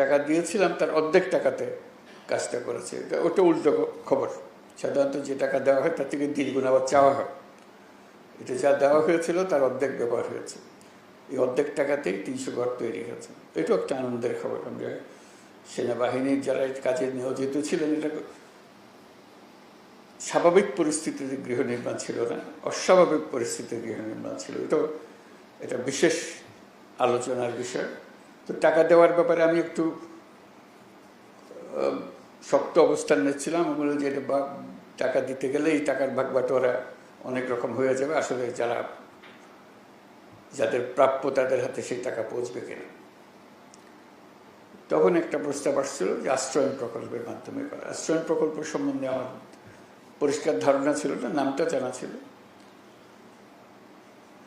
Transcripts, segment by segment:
টাকা দিয়েছিলাম তার অর্ধেক টাকাতে কাজটা করেছে। ওটা উল্টো খবর। সাধারণত যে টাকা দেওয়া হয় তার থেকে দ্বিগুণ আবার চাওয়া হয়। এটা যা দেওয়া হয়েছিল তার অর্ধেক ব্যবহার হয়েছে। এই অর্ধেক টাকাতেই ৩০০ ঘর তৈরি হয়েছে। এটাও একটা আনন্দের খবর। আমরা সেনাবাহিনীর যারা কাজে নিয়োজিত ছিলেন, এটা স্বাভাবিক পরিস্থিতিতে গৃহ নির্মাণ ছিল না, অস্বাভাবিক পরিস্থিতিতে গৃহ নির্মাণ ছিল। এটা বিশেষ আলোচনার বিষয়। তো টাকা দেওয়ার ব্যাপারে আমি একটু শক্ত অবস্থান নিচ্ছিলাম। আমি বললাম যে এটা টাকা দিতে গেলে এই টাকার ভাগ বাটোয়ারা অনেক রকম হয়ে যাবে, আসলে যাদের প্রাপ্য তাদের হাতে সেই টাকা পৌঁছবে কিনা। তখন একটা প্রস্তাব আসছিল যে আশ্রয়ণ প্রকল্পের মাধ্যমে করা। আশ্রয়ণ প্রকল্প সম্বন্ধে আমার পরিষ্কার ধারণা ছিল না, নামটা জানা ছিল।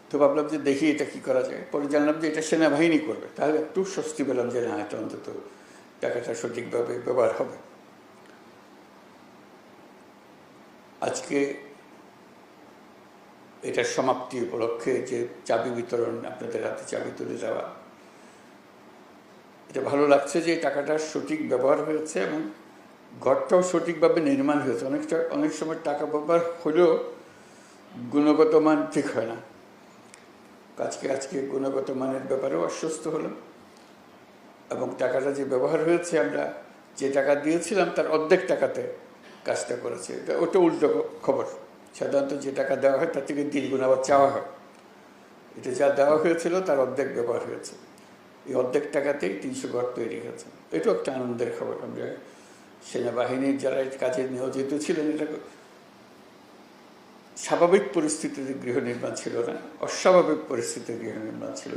তো ভাবলাম যে দেখি এটা কি করা যায়। পরে জানলাম যে এটা সেনাবাহিনী করবে। তাহলে একটু স্বস্তি পেলাম যে না, এটা অন্তত টাকাটা সঠিকভাবে ব্যবহার হবে। আজকে এটার সমাপ্তি উপলক্ষে যে চাবি বিতরণ, আপনাদের হাতে চাবি তুলে দেওয়া, এটা ভালো লাগছে যে টাকাটার সঠিক ব্যবহার হয়েছে এবং ঘরটাও সঠিকভাবে নির্মাণ হয়েছে। অনেক সময় টাকা ব্যবহার হলেও গুণগত মান ঠিক হয় না। আজকে গুণগত মানের ব্যাপারেও আশ্বস্ত হলাম এবং টাকাটা যে ব্যবহার হয়েছে, আমরা যে টাকা দিয়েছিলাম তার অর্ধেক টাকাতে কাজটা করেছে। ওটা উল্টো খবর। সাধারণত যে টাকা দেওয়া হয় তার থেকে দ্বিগুণ আবার চাওয়া হয়। এটা যা দেওয়া হয়েছিল তার অর্ধেক ব্যবহার হয়েছে। এই অর্ধেক টাকাতেই ৩০০ ঘর তৈরি হয়েছে। এটাও একটা আনন্দের খবর। আমরা সেনাবাহিনীর যারা কাজে নিয়োজিত ছিলেন, এটা স্বাভাবিক পরিস্থিতিতে গৃহ নির্মাণ ছিল না, অস্বাভাবিক পরিস্থিতিতে গৃহ নির্মাণ ছিল।